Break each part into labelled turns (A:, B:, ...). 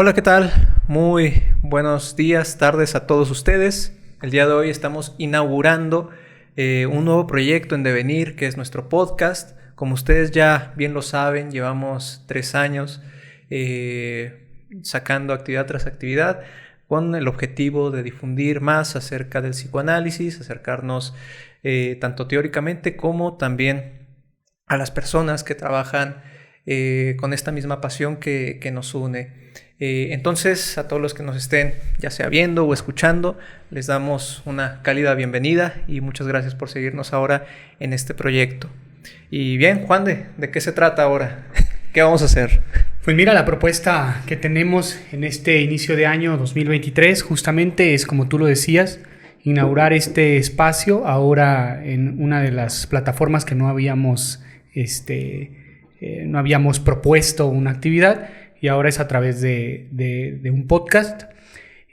A: Hola, ¿qué tal? Muy buenos días, tardes a todos ustedes. El día de hoy estamos inaugurando un nuevo proyecto en devenir, que es nuestro podcast. Como ustedes ya bien lo saben, llevamos 3 años sacando actividad tras actividad con el objetivo de difundir más acerca del psicoanálisis, acercarnos tanto teóricamente como también a las personas que trabajan con esta misma pasión que nos une. Entonces, a todos los que nos estén ya sea viendo o escuchando, les damos una cálida bienvenida y muchas gracias por seguirnos ahora en este proyecto. Y bien, Juan, ¿de qué se trata ahora? ¿Qué vamos a hacer?
B: Pues mira, la propuesta que tenemos en este inicio de año 2023 justamente es, como tú lo decías, inaugurar este espacio ahora en una de las plataformas que no habíamos propuesto una actividad, y ahora es a través de un podcast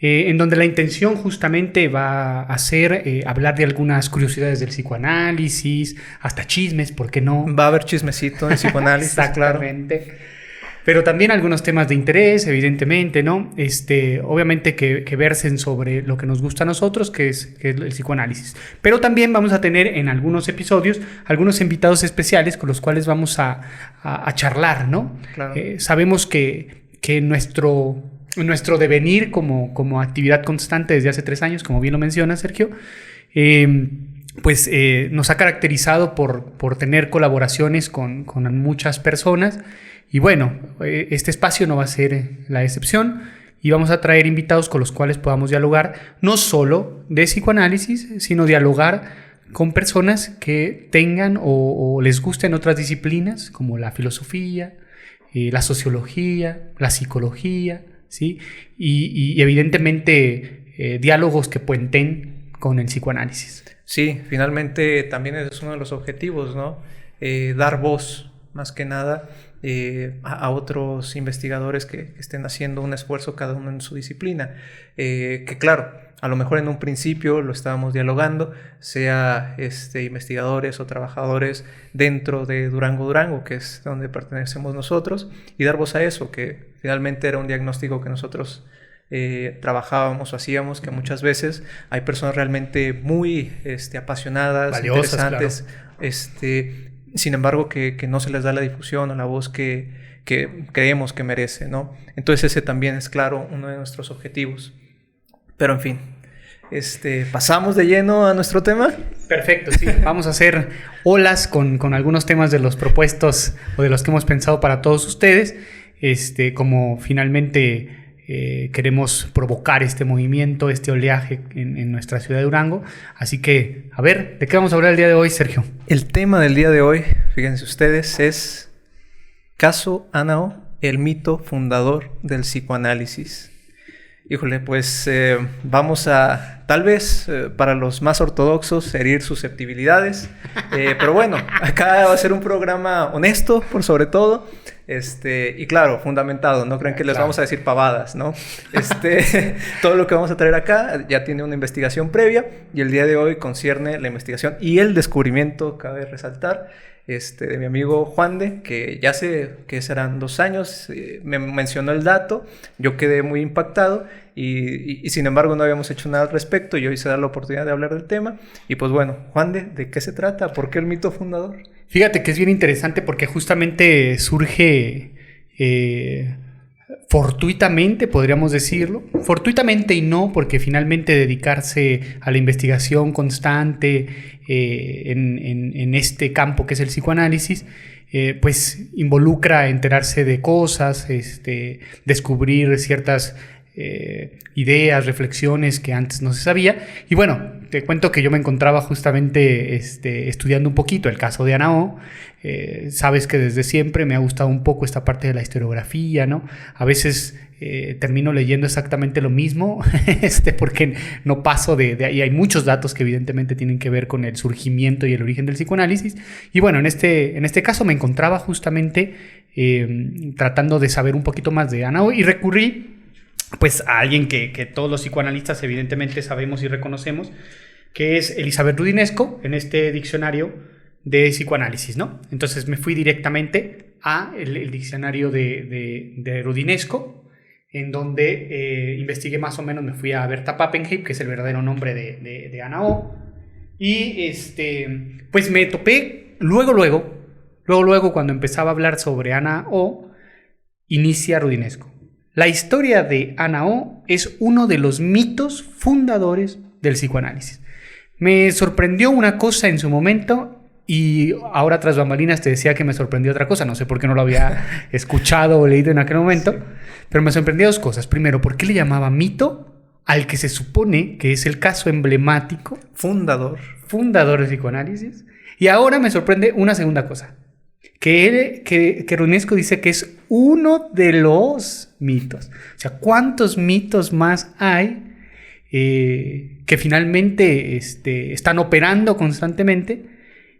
B: en donde la intención justamente va a ser hablar de algunas curiosidades del psicoanálisis, hasta chismes, ¿por qué no?
A: Va a haber chismecito en psicoanálisis.
B: Exactamente. Claro. Pero también algunos temas de interés, evidentemente, ¿no? Obviamente que versen sobre lo que nos gusta a nosotros, que es el psicoanálisis. Pero también vamos a tener en algunos episodios algunos invitados especiales con los cuales vamos a charlar, ¿no?
A: Claro.
B: Sabemos que nuestro devenir como actividad constante desde hace 3 años, como bien lo menciona Sergio, nos ha caracterizado por tener colaboraciones con muchas personas. Y bueno, este espacio no va a ser la excepción y vamos a traer invitados con los cuales podamos dialogar no solo de psicoanálisis, sino dialogar con personas que tengan o les gusten otras disciplinas como la filosofía, la sociología, la psicología, ¿sí? Y evidentemente diálogos que puenten con el psicoanálisis.
A: Sí, finalmente también es uno de los objetivos, ¿no? Dar voz, más que nada, a otros investigadores que estén haciendo un esfuerzo cada uno en su disciplina. Que claro, a lo mejor en un principio lo estábamos dialogando, sea investigadores o trabajadores dentro de Durango, que es donde pertenecemos nosotros, y dar voz a eso, que finalmente era un diagnóstico que nosotros trabajábamos o hacíamos, que muchas veces hay personas realmente muy apasionadas, valiosas, interesantes, claro. Sin embargo que no se les da la difusión o la voz que creemos que merece, ¿no? Entonces ese también es, claro, uno de nuestros objetivos. Pero en fin, ¿pasamos de lleno a nuestro tema?
B: Perfecto, sí. Vamos a hacer olas con algunos temas de los propuestos o de los que hemos pensado para todos ustedes, como finalmente queremos provocar este movimiento, este oleaje en nuestra ciudad de Durango. Así que, a ver, ¿de qué vamos a hablar el día de hoy, Sergio?
A: El tema del día de hoy, fíjense ustedes, es Caso Anao, el mito fundador del psicoanálisis. Híjole, pues vamos a, tal vez para los más ortodoxos, herir susceptibilidades, pero bueno, acá va a ser un programa honesto, por sobre todo, y claro, fundamentado, no crean que les vamos a decir pavadas, ¿no? Todo lo que vamos a traer acá ya tiene una investigación previa, y el día de hoy concierne la investigación y el descubrimiento, cabe resaltar, de mi amigo Juan que ya sé que serán 2 años, me mencionó el dato, yo quedé muy impactado y sin embargo no habíamos hecho nada al respecto, y hoy se da la oportunidad de hablar del tema. Y pues bueno, Juan, ¿de qué se trata? ¿Por qué el mito fundador?
B: Fíjate que es bien interesante porque justamente surge fortuitamente, podríamos decirlo. Fortuitamente y no, porque finalmente dedicarse a la investigación constante en este campo que es el psicoanálisis, pues involucra enterarse de cosas, descubrir ciertas ideas, reflexiones que antes no se sabía. Y bueno, te cuento que yo me encontraba justamente estudiando un poquito el caso de Anao. Sabes que desde siempre me ha gustado un poco esta parte de la historiografía, ¿no? A veces termino leyendo exactamente lo mismo, porque no paso de ahí. Hay muchos datos que evidentemente tienen que ver con el surgimiento y el origen del psicoanálisis. Y bueno, en este caso me encontraba justamente tratando de saber un poquito más de Anao y recurrí pues a alguien que todos los psicoanalistas evidentemente sabemos y reconocemos, que es Elizabeth Roudinesco, en este diccionario de psicoanálisis, ¿no? Entonces me fui directamente a el diccionario de Roudinesco en donde investigué más o menos, me fui a Berta Pappenheim, que es el verdadero nombre de Ana O, y pues me topé luego cuando empezaba a hablar sobre Ana O, inicia Rudinesco. La historia de Ana O es uno de los mitos fundadores del psicoanálisis. Me sorprendió una cosa en su momento y ahora tras bambalinas te decía que me sorprendió otra cosa. No sé por qué no lo había escuchado o leído en aquel momento, sí. Pero me sorprendió dos cosas. Primero, ¿por qué le llamaba mito al que se supone que es el caso emblemático? Fundador del psicoanálisis. Y ahora me sorprende una segunda cosa. Que Rudinesco dice que es uno de los mitos. O sea, ¿cuántos mitos más hay que finalmente están operando constantemente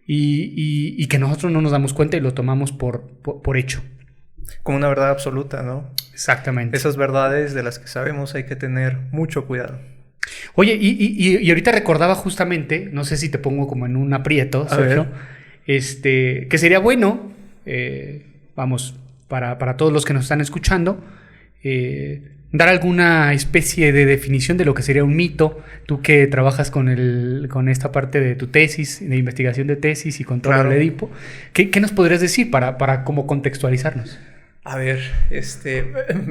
B: y que nosotros no nos damos cuenta y lo tomamos por hecho?
A: Como una verdad absoluta, ¿no?
B: Exactamente.
A: Esas verdades de las que sabemos hay que tener mucho cuidado.
B: Oye, y ahorita recordaba justamente, no sé si te pongo como en un aprieto, Sergio, que sería bueno, para todos los que nos están escuchando, dar alguna especie de definición de lo que sería un mito. Tú que trabajas con esta parte de tu tesis, de investigación de tesis y control del Edipo, ¿qué nos podrías decir para como contextualizarnos?
A: A ver,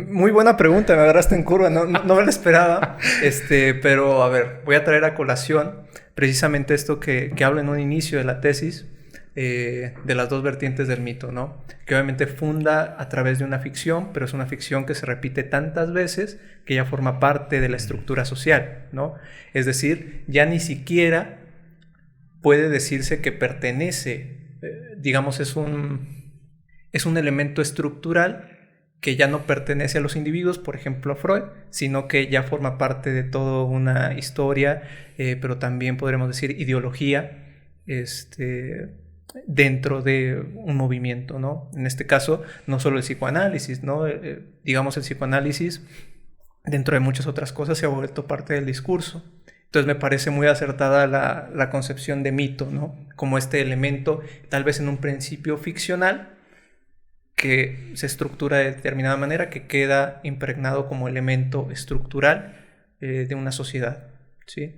A: muy buena pregunta, me agarraste en curva, no me la esperaba, pero a ver, voy a traer a colación precisamente esto que hablo en un inicio de la tesis, de las dos vertientes del mito, ¿no? Que obviamente funda a través de una ficción, pero es una ficción que se repite tantas veces que ya forma parte de la estructura social, ¿no? Es decir, ya ni siquiera puede decirse que pertenece, digamos, es un elemento estructural que ya no pertenece a los individuos, por ejemplo a Freud, sino que ya forma parte de toda una historia, pero también podremos decir ideología, dentro de un movimiento, ¿no? En este caso, no solo el psicoanálisis, ¿no? Digamos, el psicoanálisis, dentro de muchas otras cosas, se ha vuelto parte del discurso. Entonces me parece muy acertada la concepción de mito, ¿no? Como este elemento, tal vez en un principio ficcional, que se estructura de determinada manera, que queda impregnado como elemento estructural de una sociedad, ¿sí?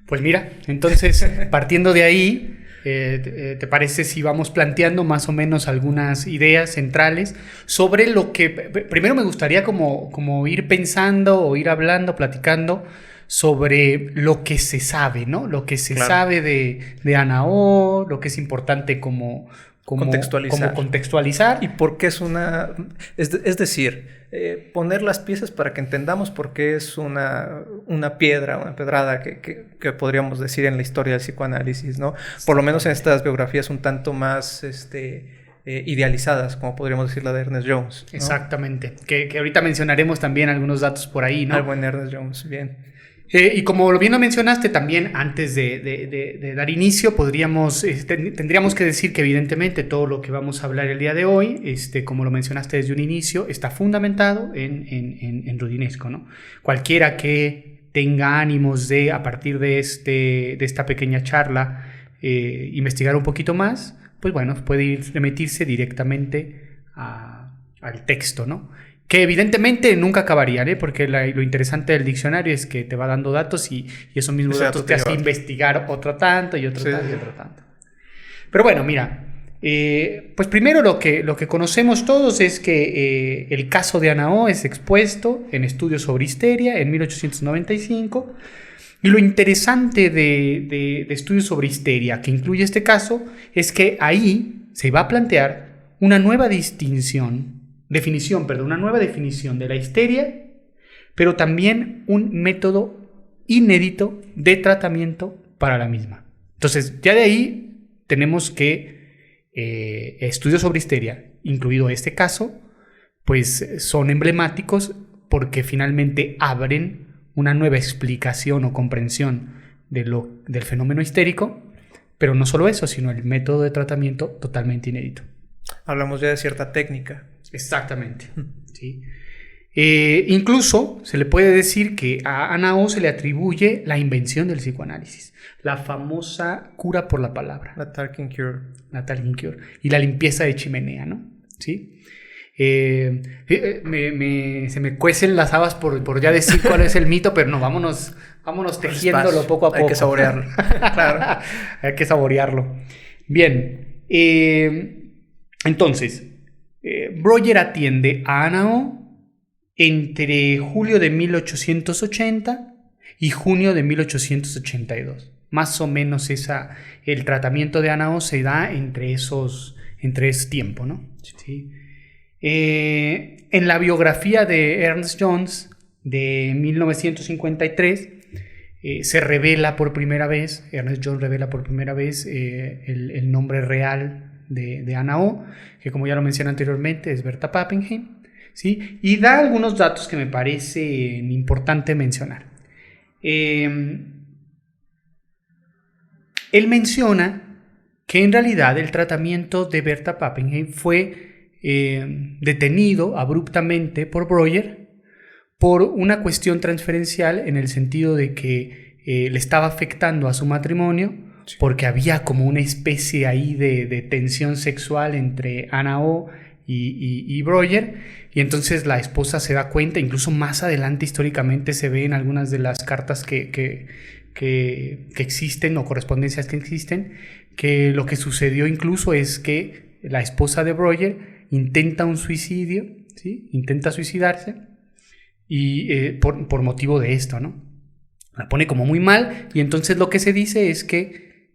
B: Pues mira, entonces, partiendo de ahí, ¿te parece si vamos planteando más o menos algunas ideas centrales sobre lo que... Primero me gustaría como ir pensando o ir hablando, platicando sobre lo que se sabe, ¿no? Lo que se sabe de Ana O, lo que es importante como contextualizar.
A: Y por qué es una... Es decir, poner las piezas para que entendamos por qué es una pedrada que podríamos decir en la historia del psicoanálisis, ¿no? Por lo menos en estas biografías un tanto más idealizadas, como podríamos decir la de Ernest Jones, ¿no?
B: Exactamente. Que ahorita mencionaremos también algunos datos por ahí, ¿no?
A: Al buen Ernest Jones, bien.
B: Y como bien lo mencionaste también, antes de dar inicio, tendríamos que decir que evidentemente todo lo que vamos a hablar el día de hoy, como lo mencionaste desde un inicio, está fundamentado en Rudinesco, ¿no? Cualquiera que tenga ánimos de, a partir de esta pequeña charla, investigar un poquito más, pues bueno, puede remitirse directamente al texto, ¿no? Que evidentemente nunca acabarían, porque lo interesante del diccionario es que te va dando datos y esos mismos datos te hacen investigar otro tanto y otro tanto y otro tanto. Pero bueno, mira, pues primero lo que conocemos todos es que el caso de Ana O es expuesto en Estudios sobre Histeria en 1895. Y lo interesante de Estudios sobre Histeria, que incluye este caso, es que ahí se va a plantear una nueva definición de la histeria, pero también un método inédito de tratamiento para la misma. Entonces, ya de ahí tenemos que estudios sobre histeria, incluido este caso, pues son emblemáticos porque finalmente abren una nueva explicación o comprensión del fenómeno histérico, pero no solo eso, sino el método de tratamiento totalmente inédito.
A: Hablamos ya de cierta técnica.
B: Exactamente, ¿sí? Incluso se le puede decir que a Ana O se le atribuye la invención del psicoanálisis, la famosa cura por la palabra.
A: La Talking Cure.
B: La Talking Cure. Y la limpieza de chimenea, ¿no? ¿Sí? Se me cuecen las habas por ya decir cuál es el mito, pero no, vámonos tejiéndolo poco a poco.
A: Hay que saborearlo. Claro.
B: Hay que saborearlo. Bien. Entonces, Breuer atiende a Ana O entre julio de 1880 y junio de 1882. Más o menos el tratamiento de Ana O se da entre ese tiempo, ¿no? Sí. En la biografía de Ernest Jones de 1953 se revela por primera vez, Ernest Jones revela por primera vez el nombre real de Ana O, que como ya lo mencioné anteriormente es Bertha Pappenheim, ¿sí? Y da algunos datos que me parecen importante mencionar. Él menciona que en realidad el tratamiento de Bertha Pappenheim fue detenido abruptamente por Breuer por una cuestión transferencial, en el sentido de que le estaba afectando a su matrimonio, sí, porque había como una especie ahí de tensión sexual entre Ana O y Breuer, y entonces la esposa se da cuenta, incluso más adelante históricamente se ve en algunas de las cartas que existen, o correspondencias que existen, que lo que sucedió incluso es que la esposa de Breuer intenta un suicidio, ¿sí? Intenta suicidarse, y por motivo de esto, ¿no? La pone como muy mal, y entonces lo que se dice es que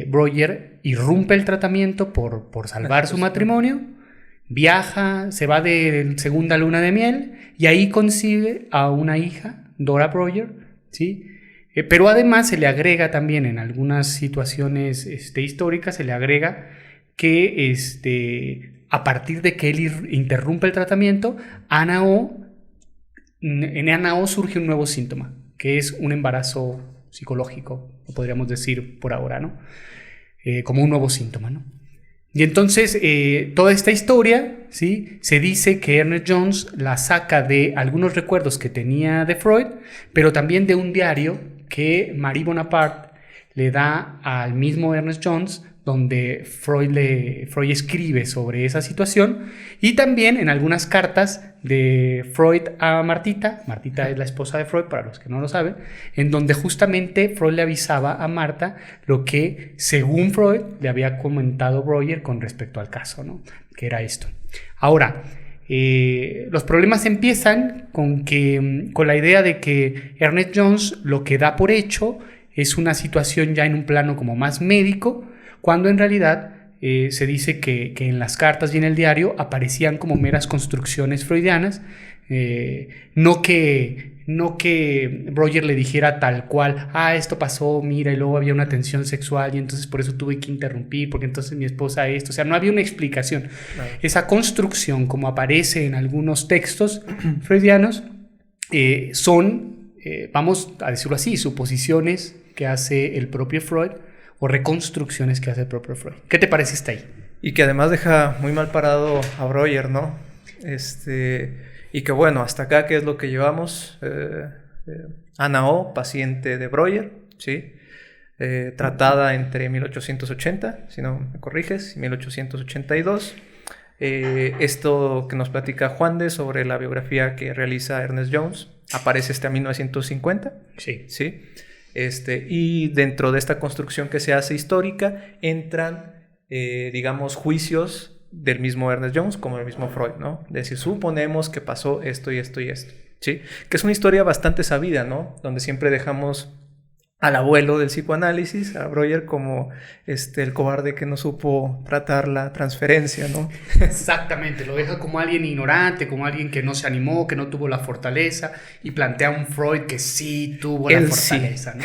B: Breuer irrumpe el tratamiento por salvar su matrimonio, viaja, se va de segunda luna de miel, y ahí concibe a una hija, Dora Breuer, ¿sí? Pero además se le agrega también, en algunas situaciones históricas, se le agrega que a partir de que él interrumpe el tratamiento, en Ana O surge un nuevo síntoma, que es un embarazo psicológico, podríamos decir por ahora, ¿no? Como un nuevo síntoma, ¿no? Y entonces toda esta historia, ¿sí? Se dice que Ernest Jones la saca de algunos recuerdos que tenía de Freud, pero también de un diario que Marie Bonaparte le da al mismo Ernest Jones, donde Freud escribe sobre esa situación, y también en algunas cartas de Freud a Martita es la esposa de Freud, para los que no lo saben, en donde justamente Freud le avisaba a Marta lo que, según Freud, le había comentado Breuer con respecto al caso, ¿no? Que era esto. Ahora, los problemas empiezan con la idea de que Ernest Jones lo que da por hecho es una situación ya en un plano como más médico, cuando en realidad se dice que en las cartas y en el diario aparecían como meras construcciones freudianas, no que Breuer le dijera tal cual, esto pasó, mira, y luego había una tensión sexual y entonces por eso tuve que interrumpir, porque entonces mi esposa esto, o sea, no había una explicación. Claro. Esa construcción, como aparece en algunos textos freudianos, son, vamos a decirlo así, suposiciones que hace el propio Freud, o reconstrucciones que hace el propio Freud. ¿Qué te parece hasta ahí?
A: Y que además deja muy mal parado a Breuer, ¿no? Y que bueno, hasta acá, ¿qué es lo que llevamos? Ana O, paciente de Breuer, ¿sí? Tratada entre 1880, si no me corriges, y 1882. Esto que nos platica Juan de sobre la biografía que realiza Ernest Jones, aparece a 1950.
B: Sí.
A: ¿Sí? Y dentro de esta construcción que se hace histórica entran, digamos, juicios del mismo Ernest Jones como el mismo Freud, ¿no? Es decir, suponemos que pasó esto y esto y esto, ¿sí? Que es una historia bastante sabida, ¿no? Donde siempre dejamos al abuelo del psicoanálisis, a Breuer, como el cobarde que no supo tratar la transferencia, ¿no?
B: Exactamente, lo deja como alguien ignorante, como alguien que no se animó, que no tuvo la fortaleza, y plantea un Freud que sí tuvo la fortaleza, ¿no?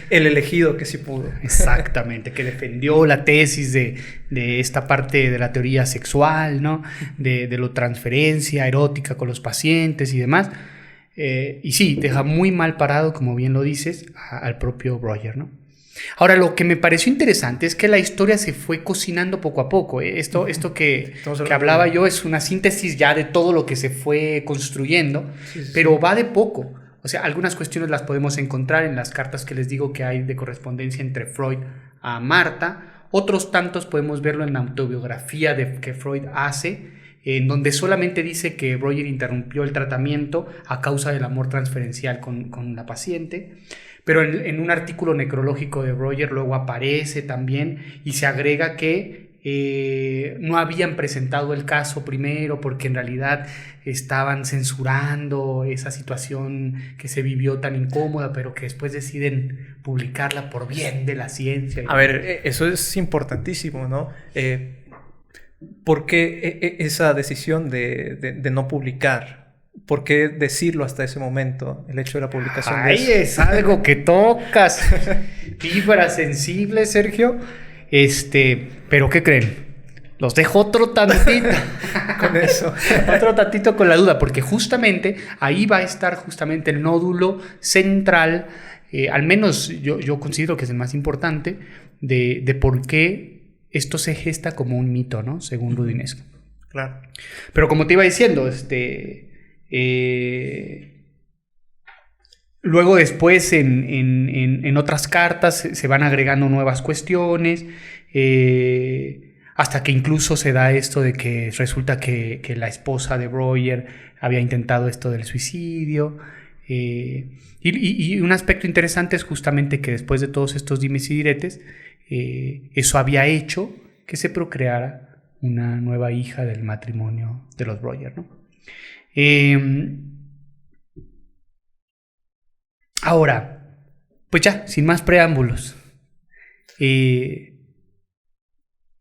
A: El elegido que sí pudo.
B: Exactamente, que defendió la tesis de esta parte de la teoría sexual, ¿no? De la transferencia erótica con los pacientes y demás. Y sí, deja muy mal parado, como bien lo dices, al propio Breuer, ¿no? Ahora, lo que me pareció interesante es que la historia se fue cocinando poco a poco. Esto que hablaba yo es una síntesis ya de todo lo que se fue construyendo, sí. Pero va de poco. O sea, algunas cuestiones las podemos encontrar en las cartas que les digo que hay de correspondencia entre Freud a Marta. Otros tantos podemos verlo en la autobiografía que Freud hace, en donde solamente dice que Roger interrumpió el tratamiento a causa del amor transferencial con la paciente. Pero en un artículo necrológico de Roger luego aparece también y se agrega que no habían presentado el caso primero porque en realidad estaban censurando esa situación que se vivió tan incómoda, pero que después deciden publicarla por bien de la ciencia.
A: A ver, eso es importantísimo, ¿no? ¿Por qué esa decisión de no publicar? ¿Por qué decirlo hasta ese momento? El hecho de la publicación de eso.
B: Es algo que tocas. Fibra sensible, Sergio. Pero ¿qué creen? Los dejo otro tantito
A: con eso.
B: Otro tantito con la duda, porque justamente ahí va a estar justamente el nódulo central, al menos yo considero que es el más importante, de por qué esto se gesta como un mito, ¿no? Según Rudinesco.
A: Claro.
B: Pero como te iba diciendo, luego después en otras cartas se van agregando nuevas cuestiones, hasta que incluso se da esto de que resulta que la esposa de Roger había intentado esto del suicidio. Y un aspecto interesante es justamente que después de todos estos dimes y diretes, eso había hecho que se procreara una nueva hija del matrimonio de los Roger, ¿no? Ahora, pues ya, sin más preámbulos,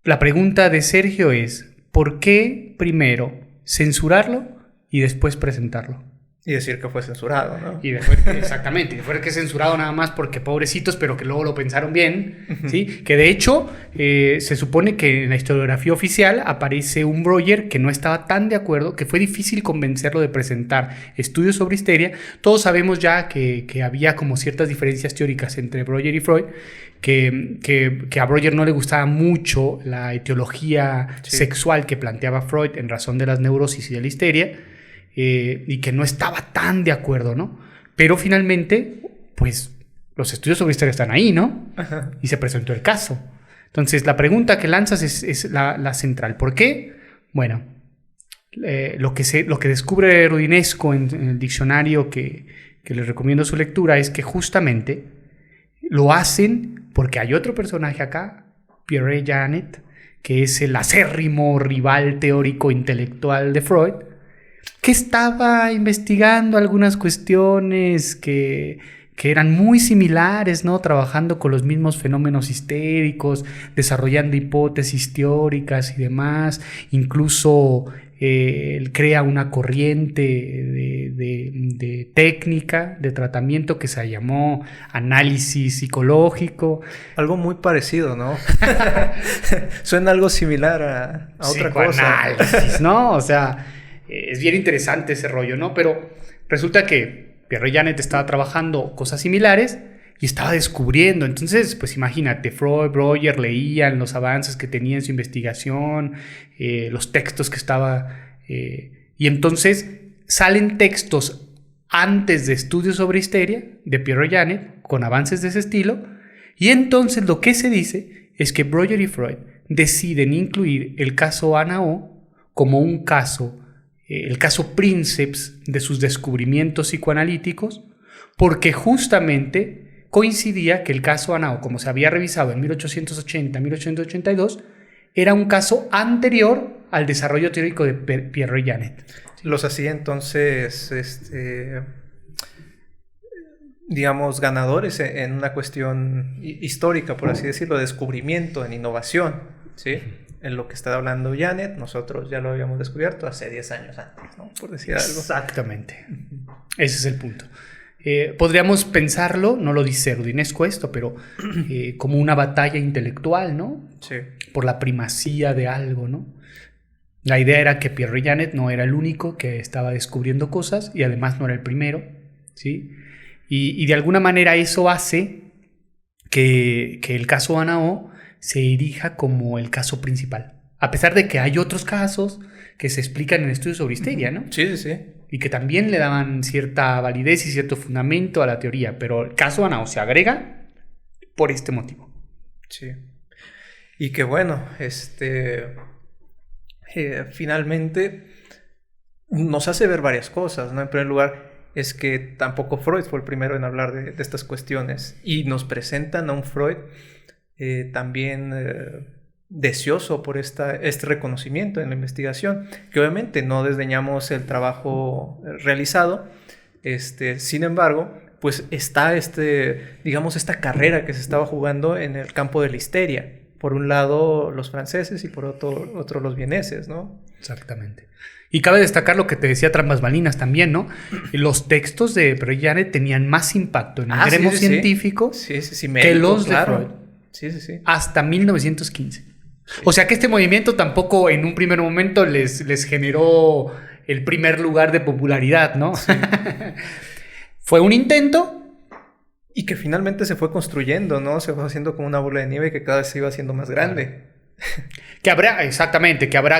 B: la pregunta de Sergio es, ¿por qué primero censurarlo y después presentarlo?
A: Y decir que fue censurado, ¿no?
B: Y después, exactamente, y después que es censurado nada más porque pobrecitos, pero que luego lo pensaron bien, ¿sí? Que de hecho, se supone que en la historiografía oficial aparece un Breuer que no estaba tan de acuerdo, que fue difícil convencerlo de presentar estudios sobre histeria. Todos sabemos ya que había como ciertas diferencias teóricas entre Breuer y Freud, que a Breuer no le gustaba mucho la etiología sexual que planteaba Freud en razón de las neurosis y de la histeria, y que no estaba tan de acuerdo, ¿no? Pero finalmente, pues, los estudios sobre historia están ahí, ¿no?
A: Ajá.
B: Y se presentó el caso. Entonces, la pregunta que lanzas es la central. ¿Por qué? Bueno, lo que descubre Rudinesco en el diccionario que les recomiendo su lectura es que justamente lo hacen porque hay otro personaje acá, Pierre Janet, que es el acérrimo rival teórico intelectual de Freud, que estaba investigando algunas cuestiones que eran muy similares, ¿no? Trabajando con los mismos fenómenos histéricos, desarrollando hipótesis teóricas y demás. Incluso él crea una corriente de técnica, de tratamiento que se llamó análisis psicológico.
A: Algo muy parecido, ¿no? Suena algo similar a otra cosa.
B: Psicoanálisis, ¿no? O sea, es bien interesante ese rollo, ¿no? Pero resulta que Pierre Janet estaba trabajando cosas similares y estaba descubriendo. Entonces, pues imagínate, Freud, Breuer leían los avances que tenía en su investigación, los textos que estaba... y entonces salen textos antes de estudios sobre histeria de Pierre Janet con avances de ese estilo, y entonces lo que se dice es que Breuer y Freud deciden incluir el caso Ana O como un caso... el caso princeps de sus descubrimientos psicoanalíticos, porque justamente coincidía que el caso Anao, como se había revisado en 1880-1882, era un caso anterior al desarrollo teórico de Pierre Janet.
A: Los hacía entonces, digamos, ganadores en una cuestión histórica, por así decirlo, de descubrimiento, en innovación, ¿sí? En lo que está hablando Janet, nosotros ya lo habíamos descubierto hace 10 años antes, ¿no? Por decir algo.
B: Exactamente. Ese es el punto. Podríamos pensarlo, no lo dice Rudinesco esto, pero como una batalla intelectual, ¿no?
A: Sí.
B: Por la primacía de algo, ¿no? La idea era que Pierre Janet no era el único que estaba descubriendo cosas y además no era el primero, ¿sí? Y de alguna manera eso hace que el caso Ana O se erija como el caso principal, a pesar de que hay otros casos que se explican en estudios sobre histeria, ¿no?
A: Sí, sí, sí.
B: Y que también le daban cierta validez y cierto fundamento a la teoría, pero el caso Ana O se agrega por este motivo.
A: Sí. Y que bueno, finalmente nos hace ver varias cosas, ¿no? En primer lugar, es que tampoco Freud fue el primero en hablar de estas cuestiones, y nos presentan a un Freud también deseoso por este reconocimiento en la investigación, que obviamente no desdeñamos el trabajo realizado, sin embargo, pues está digamos, esta carrera que se estaba jugando en el campo de la histeria. Por un lado los franceses y por otro los vieneses, ¿no?
B: Exactamente. Y cabe destacar lo que te decía tras bambalinas también, ¿no? Los textos de Brejanet tenían más impacto en el gremio científico
A: médico,
B: que los de Freud.
A: Sí.
B: Hasta 1915. Sí. O sea que este movimiento tampoco en un primer momento les generó el primer lugar de popularidad, ¿no? Sí. Fue un intento.
A: Y que finalmente se fue construyendo, ¿no? Se fue haciendo como una bola de nieve que cada vez se iba haciendo más grande.
B: Que habrá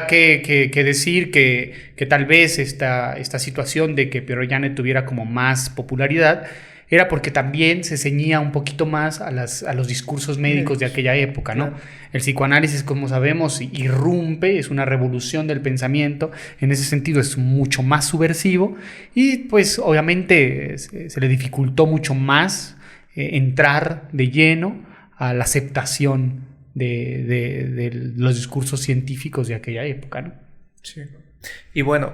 B: que decir que tal vez esta situación de que Brejanet tuviera como más popularidad era porque también se ceñía un poquito más a los discursos médicos de aquella época, ¿no? Claro. El psicoanálisis, como sabemos, irrumpe, es una revolución del pensamiento, en ese sentido es mucho más subversivo y pues obviamente se le dificultó mucho más entrar de lleno a la aceptación de los discursos científicos de aquella época, ¿no?
A: Sí. Y bueno,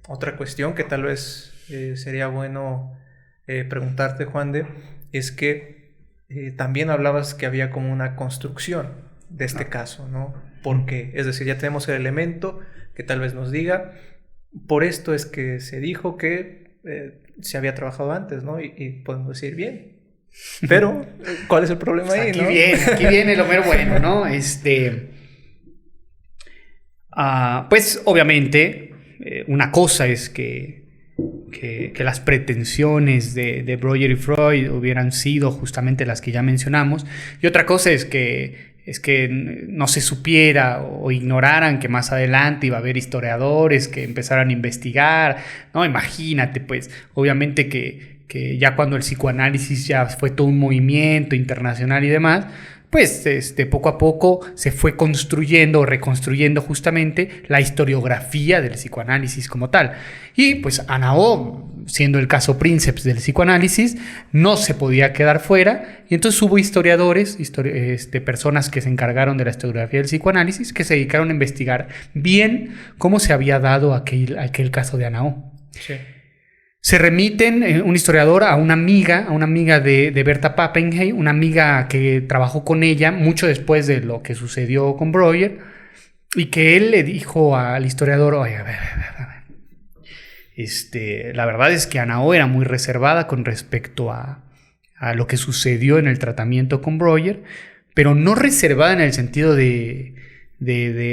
A: otra cuestión que tal vez sería bueno preguntarte, Juan de, es que también hablabas que había como una construcción de este caso, ¿no? ¿Por qué? Es decir, ya tenemos el elemento que tal vez nos diga, por esto es que se dijo que se había trabajado antes, ¿no? Y podemos decir bien. Pero, ¿cuál es el problema
B: pues
A: ahí,
B: aquí
A: no?
B: Aquí viene lo mero bueno, ¿no? Pues, obviamente, una cosa es que las pretensiones de Breuer y Freud hubieran sido justamente las que ya mencionamos, y otra cosa es que no se supiera o ignoraran que más adelante iba a haber historiadores que empezaran a investigar, ¿no? Imagínate, pues, obviamente que ya cuando el psicoanálisis ya fue todo un movimiento internacional y demás, pues poco a poco se fue construyendo o reconstruyendo justamente la historiografía del psicoanálisis como tal. Y pues Anaó, siendo el caso princeps del psicoanálisis, no se podía quedar fuera, y entonces hubo historiadores, personas que se encargaron de la historiografía del psicoanálisis, que se dedicaron a investigar bien cómo se había dado aquel caso de Anaó.
A: Sí.
B: Se remiten un historiador a una amiga de Berta Pappenheim, una amiga que trabajó con ella mucho después de lo que sucedió con Breuer, y que él le dijo al historiador, oye, a ver. La verdad es que Anaó era muy reservada con respecto a lo que sucedió en el tratamiento con Breuer, pero no reservada en el sentido de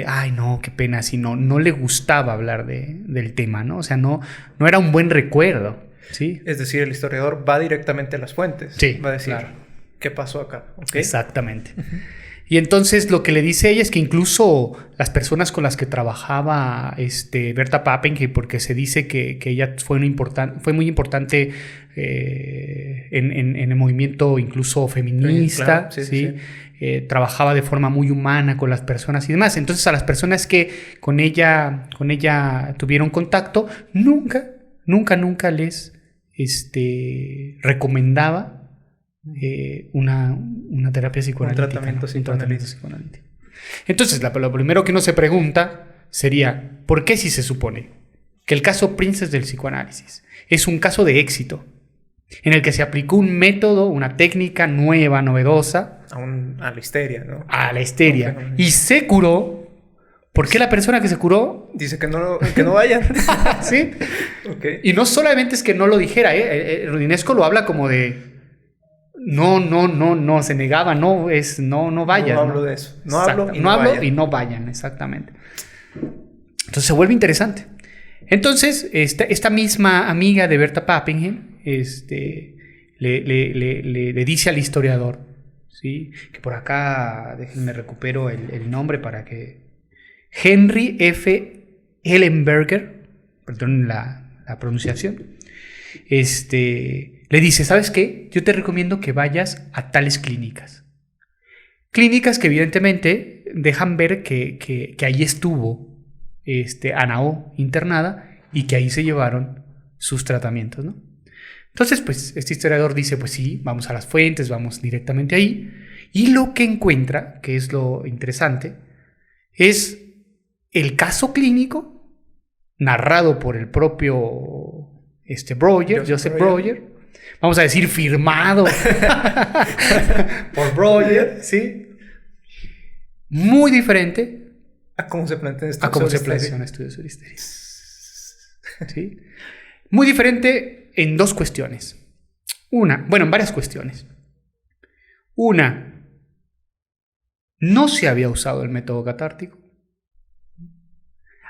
B: ay, no, qué pena, sino no le gustaba hablar del tema, ¿no? O sea, no era un buen recuerdo, ¿sí?
A: Es decir, el historiador va directamente a las fuentes.
B: Sí,
A: va a decir,
B: claro.
A: ¿Qué pasó acá? ¿Okay?
B: Exactamente. Y entonces lo que le dice ella es que incluso las personas con las que trabajaba Berta Pappenheim, porque se dice que ella fue muy importante en el movimiento incluso feminista,
A: claro,
B: ¿sí? Trabajaba de forma muy humana con las personas y demás. Entonces a las personas que con ella tuvieron contacto, nunca les recomendaba una terapia psicoanalítica.
A: Un tratamiento psicoanalítico.
B: Entonces, lo primero que uno se pregunta sería, ¿por qué si se supone que el caso Princeps del psicoanálisis es un caso de éxito, en el que se aplicó un método, una técnica nueva, novedosa,
A: a la histeria, ¿no?
B: A la histeria, y se curó? ¿Por qué la persona que se curó
A: dice que no vayan?
B: ¿Sí?
A: Okay.
B: Y no solamente es que no lo dijera, Rodinesco lo habla como de no, se negaba, no vayan.
A: No hablo de eso. No hablo
B: y no vayan, exactamente. Entonces se vuelve interesante. Entonces, esta misma amiga de Berta Pappenheim le dice al historiador, ¿sí? Que por acá, déjenme recupero el nombre para que... Henry F. Ellenberger, perdón la pronunciación, le dice, ¿sabes qué? Yo te recomiendo que vayas a tales clínicas. Clínicas que evidentemente dejan ver que ahí estuvo Ana O internada y que ahí se llevaron sus tratamientos, ¿no? Entonces, pues, este historiador dice, pues sí, vamos a las fuentes, vamos directamente ahí, y lo que encuentra, que es lo interesante, es el caso clínico narrado por el propio Joseph Breuer, vamos a decir firmado por Breuer, ¿sí? Muy diferente
A: a cómo se plantea
B: en estudios sobre histeria. ¿Sí? Muy diferente en dos cuestiones. En varias cuestiones. Una, no se había usado el método catártico.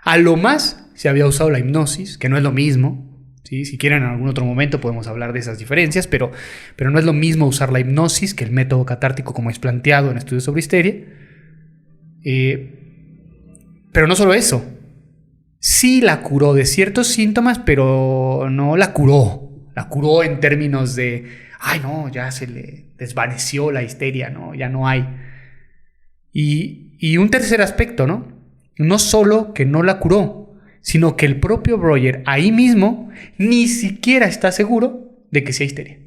B: A lo más se había usado la hipnosis, que no es lo mismo. ¿Sí? Si quieren, en algún otro momento podemos hablar de esas diferencias, pero no es lo mismo usar la hipnosis que el método catártico como es planteado en estudios sobre histeria. Pero no solo eso. Sí la curó de ciertos síntomas, pero no la curó. La curó en términos de, ay no, ya se le desvaneció la histeria, ¿no? Ya no hay. Y un tercer aspecto, ¿no? No solo que no la curó, sino que el propio Breuer ahí mismo ni siquiera está seguro de que sea histeria.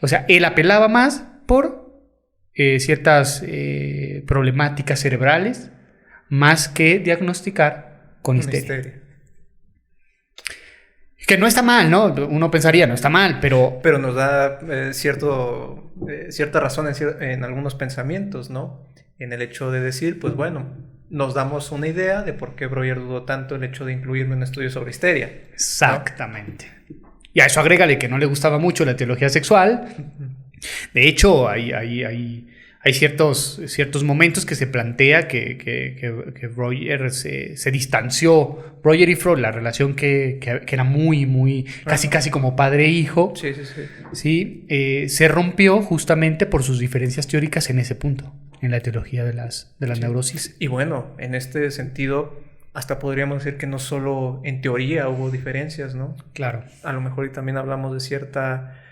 B: O sea, él apelaba más por ciertas problemáticas cerebrales, más que diagnosticar con histeria. Que no está mal, ¿no? Uno pensaría, no está mal, pero
A: nos da cierta razón en algunos pensamientos, ¿no? En el hecho de decir, pues bueno, nos damos una idea de por qué Breuer dudó tanto el hecho de incluirme en un estudio sobre histeria.
B: Exactamente. ¿No? Y a eso agrégale que no le gustaba mucho la teología sexual. De hecho, hay ciertos momentos que se plantea que Breuer se distanció. Breuer y Freud, la relación que era muy, casi como padre e hijo, ¿sí? Se rompió justamente por sus diferencias teóricas en ese punto, en la teología de las neurosis.
A: Y bueno, en este sentido, hasta podríamos decir que no solo en teoría hubo diferencias, ¿no?
B: Claro.
A: A lo mejor y también hablamos de cierta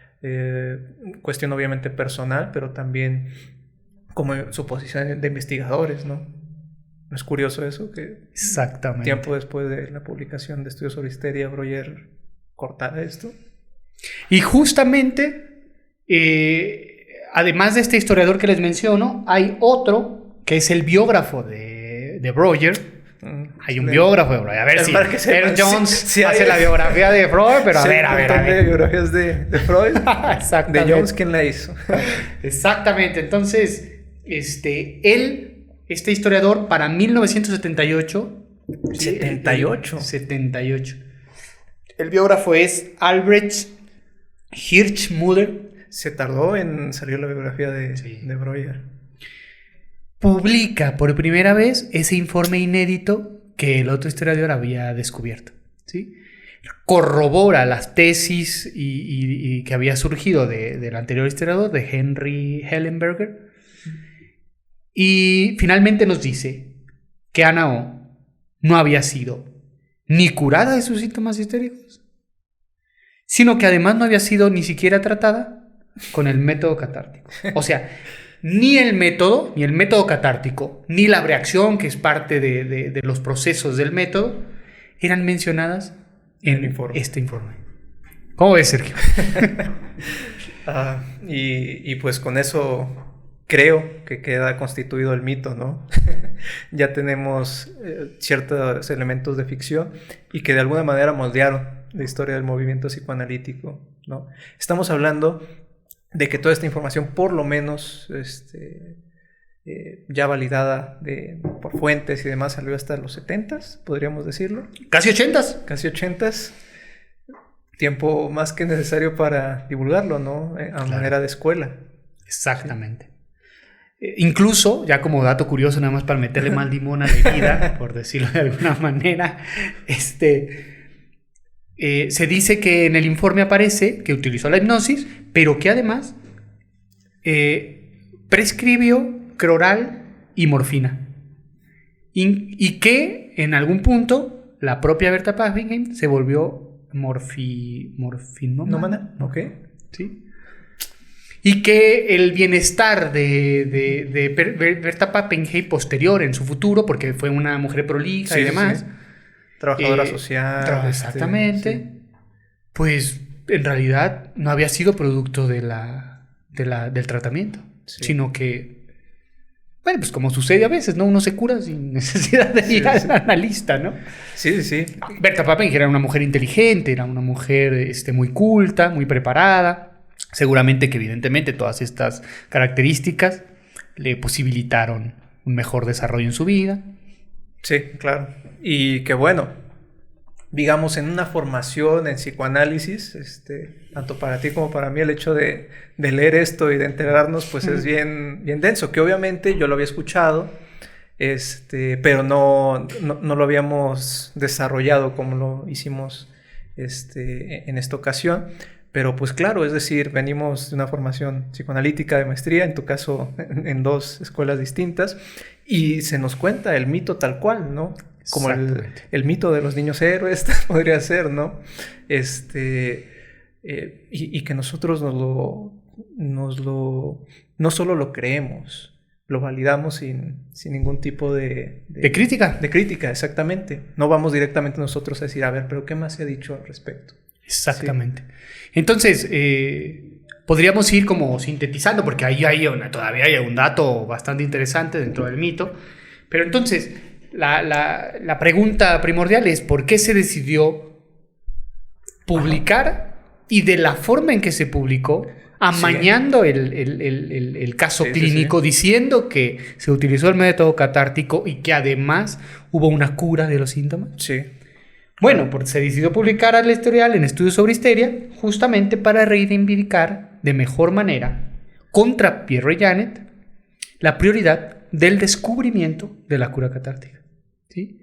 A: cuestión obviamente personal, pero también como suposición de investigadores, ¿no? ¿No es curioso eso? Que
B: exactamente.
A: Tiempo después de la publicación de estudios sobre histeria, Breuer cortara esto.
B: Y justamente, además de este historiador que les menciono, hay otro que es el biógrafo de Breuer. Hay un biógrafo de Breuer. A ver si Ernst Jones hace la biografía de Freud, pero a ver.
A: De biografías de Freud.
B: Exactamente.
A: De Jones, ¿quién la hizo?
B: Exactamente. Entonces, este historiador, para 1978.
A: ¿78?
B: 78. El biógrafo es Albrecht Hirschmüller.
A: Se tardó en salir la biografía de Breuer.
B: Publica por primera vez ese informe inédito que el otro historiador había descubierto, ¿sí? Corrobora las tesis y que había surgido del anterior historiador, de Henry Hellenberger, y finalmente nos dice que Ana O no había sido ni curada de sus síntomas histéricos, sino que además no había sido ni siquiera tratada con el método catártico. O sea, ni el método catártico, ni la reacción, que es parte de los procesos del método, eran mencionadas en este informe. ¿Cómo ves, Sergio?
A: Y pues con eso creo que queda constituido el mito, ¿no? Ya tenemos ciertos elementos de ficción y que de alguna manera moldearon la historia del movimiento psicoanalítico, ¿no? Estamos hablando de que toda esta información, por lo menos ya validada por fuentes y demás, salió hasta los 70s, podríamos decirlo.
B: Casi 80s.
A: Casi 80s. Tiempo más que necesario para divulgarlo, ¿no? A manera de escuela.
B: Exactamente. Incluso, ya como dato curioso, nada más para meterle más limón a la herida, por decirlo de alguna manera, se dice que en el informe aparece que utilizó la hipnosis, pero que además prescribió croral y morfina. Y que en algún punto la propia Berta Pappenheim se volvió morfinómana.
A: Ok.
B: ¿Sí? y que el bienestar de Berta Pappenheim posterior en su futuro, porque fue una mujer prolija y demás.
A: Sí. Trabajadora social.
B: Exactamente. Sí. Pues en realidad no había sido producto del tratamiento, sino que, bueno, pues como sucede a veces, ¿no? Uno se cura sin necesidad de ir al analista, ¿no?
A: Sí.
B: Berta Pappenheim era una mujer inteligente, era una mujer muy culta, muy preparada. Seguramente que evidentemente todas estas características le posibilitaron un mejor desarrollo en su vida.
A: Sí, claro. Y que bueno, digamos, en una formación en psicoanálisis, tanto para ti como para mí, el hecho de leer esto y de enterarnos, pues es bien denso, que obviamente yo lo había escuchado, pero no lo habíamos desarrollado como lo hicimos en esta ocasión. Pero pues claro, es decir, venimos de una formación psicoanalítica de maestría, en tu caso en 2 escuelas distintas, y se nos cuenta el mito tal cual, ¿no? Como el mito de los niños héroes podría ser, ¿no? Y que nosotros no solo lo creemos, lo validamos sin ningún tipo de
B: crítica.
A: De crítica, exactamente. No vamos directamente nosotros a decir, a ver, pero ¿qué más se ha dicho al respecto?
B: Exactamente. Sí. Entonces, podríamos ir como sintetizando, porque ahí todavía hay un dato bastante interesante dentro del mito. Pero entonces, la pregunta primordial es: ¿por qué se decidió publicar y de la forma en que se publicó, amañando el caso clínico, diciendo que se utilizó el método catártico y que además hubo una cura de los síntomas?
A: Sí.
B: Bueno, porque se decidió publicar el historial en Estudios sobre Histeria justamente para reivindicar de mejor manera contra Pierre Janet la prioridad del descubrimiento de la cura catártica. ¿Sí?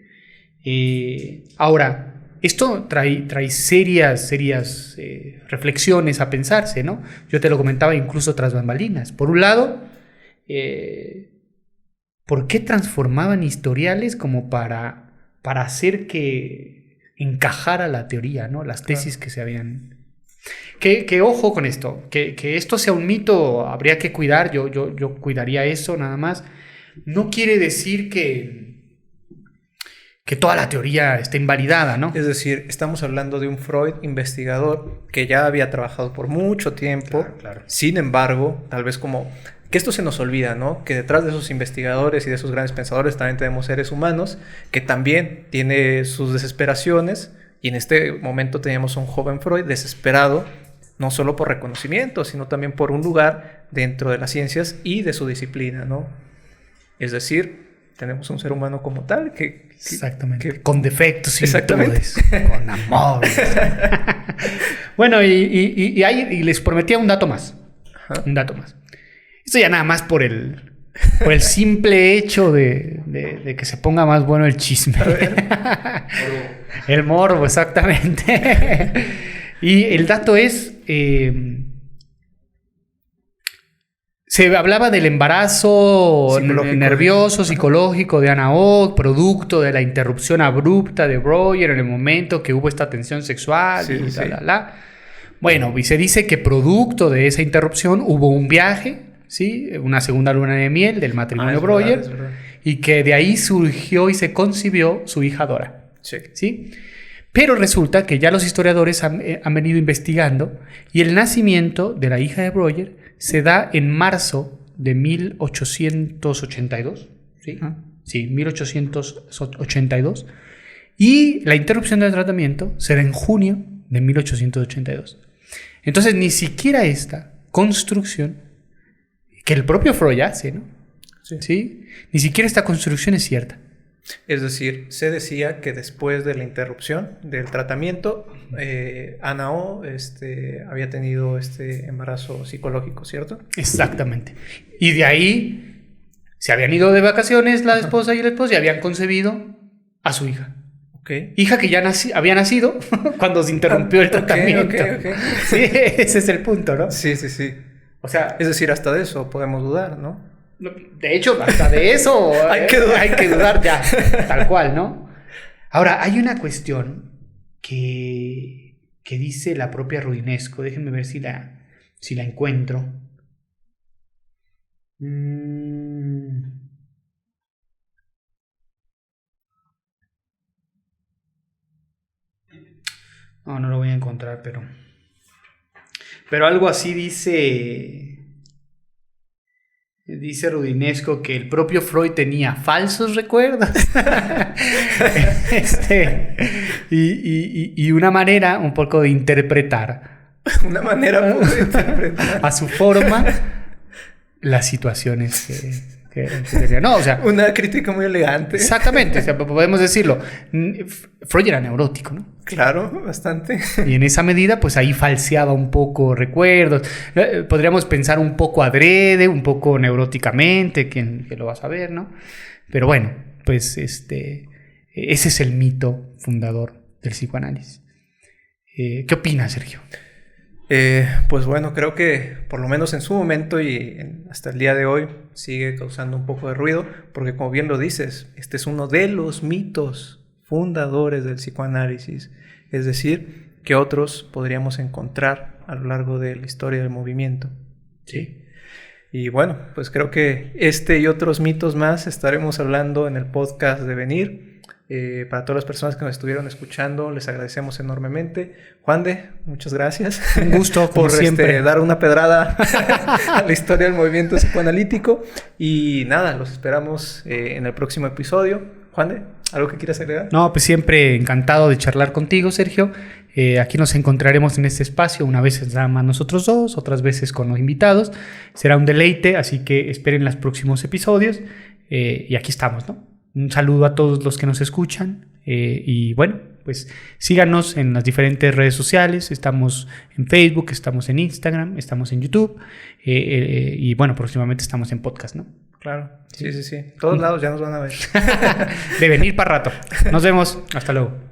B: Ahora, esto trae serias reflexiones a pensarse, ¿no? Yo te lo comentaba incluso tras bambalinas. Por un lado, ¿por qué transformaban historiales como para hacer que encajara la teoría, ¿no? Las tesis que se habían... Que ojo con esto, que esto sea un mito, habría que cuidar, yo cuidaría eso nada más. No quiere decir que toda la teoría esté invalidada, ¿no?
A: Es decir, estamos hablando de un Freud investigador que ya había trabajado por mucho tiempo.
B: Claro.
A: Sin embargo, tal vez como... que esto se nos olvida, ¿no? Que detrás de esos investigadores y de esos grandes pensadores también tenemos seres humanos que también tiene sus desesperaciones, y en este momento teníamos a un joven Freud desesperado, no solo por reconocimiento, sino también por un lugar dentro de las ciencias y de su disciplina, ¿no? Es decir, tenemos un ser humano como tal
B: exactamente, con defectos y
A: exactamente.
B: Con amor. Bueno, y les prometía un dato más. Ajá. Un dato más. Esto ya nada más por el simple hecho de que se ponga más bueno el chisme. El morbo, exactamente. Y el dato es... se hablaba del embarazo nervioso, psicológico de Anna O, producto de la interrupción abrupta de Breuer en el momento que hubo esta tensión sexual Bueno, y se dice que producto de esa interrupción hubo un viaje, ¿sí? Una segunda luna de miel del matrimonio Breuer,
A: verdad.
B: Y que de ahí surgió y se concibió su hija Dora. ¿Sí? Pero resulta que ya los historiadores han venido investigando y el nacimiento de la hija de Breuer se da en marzo de 1882. ¿Sí? Sí, 1882. Y la interrupción del tratamiento se da en junio de 1882. Entonces, ni siquiera esta construcción que el propio Freud hace, ¿no? ¿Sí? Ni siquiera esta construcción es cierta.
A: Es decir, se decía que después de la interrupción del tratamiento, Anna O había tenido este embarazo psicológico, ¿cierto?
B: Exactamente. Y de ahí se habían ido de vacaciones la esposa y el esposo y habían concebido a su hija.
A: Okay.
B: Hija que ya había nacido cuando se interrumpió el tratamiento.
A: Okay.
B: Sí, ese es el punto, ¿no?
A: Sí. O sea, es decir, hasta de eso podemos dudar, ¿no?
B: De hecho, hasta de eso hay que dudar ya, tal cual, ¿no? Ahora, hay una cuestión que dice la propia Rudinesco, déjenme ver si la encuentro, No, no lo voy a encontrar, pero algo así dice Rudinesco que el propio Freud tenía falsos recuerdos. Y una manera un poco de interpretar.
A: Una manera un poco de interpretar.
B: A su forma las situaciones que tenía. No, o sea,
A: una crítica muy elegante.
B: Exactamente, o sea, podemos decirlo. Freud era neurótico, ¿no?
A: Claro, bastante.
B: Y en esa medida, pues ahí falseaba un poco recuerdos. Podríamos pensar un poco adrede, un poco neuróticamente, que lo vas a ver, ¿no? Pero bueno, pues ese es el mito fundador del psicoanálisis. ¿Qué opinas, Sergio?
A: Pues bueno, creo que por lo menos en su momento y hasta el día de hoy sigue causando un poco de ruido, porque como bien lo dices, este es uno de los mitos fundadores del psicoanálisis, es decir, que otros podríamos encontrar a lo largo de la historia del movimiento.
B: Sí.
A: Y bueno, pues creo que este y otros mitos más estaremos hablando en el podcast de venir. Para todas las personas que nos estuvieron escuchando, les agradecemos enormemente. Juan de, muchas gracias.
B: Un gusto, como
A: por
B: siempre.
A: dar una pedrada a la historia del movimiento psicoanalítico. Y nada, los esperamos en el próximo episodio. Juan de, ¿algo que quieras agregar?
B: No, pues siempre encantado de charlar contigo, Sergio. Aquí nos encontraremos en este espacio, una vez nada más nosotros dos, otras veces con los invitados. Será un deleite, así que esperen los próximos episodios. Y aquí estamos, ¿no? Un saludo a todos los que nos escuchan y bueno, pues síganos en las diferentes redes sociales. Estamos en Facebook, estamos en Instagram, estamos en YouTube y bueno, próximamente estamos en podcast, ¿no?
A: Claro, sí. Todos lados ya nos van a ver.
B: De venir para rato. Nos vemos. Hasta luego.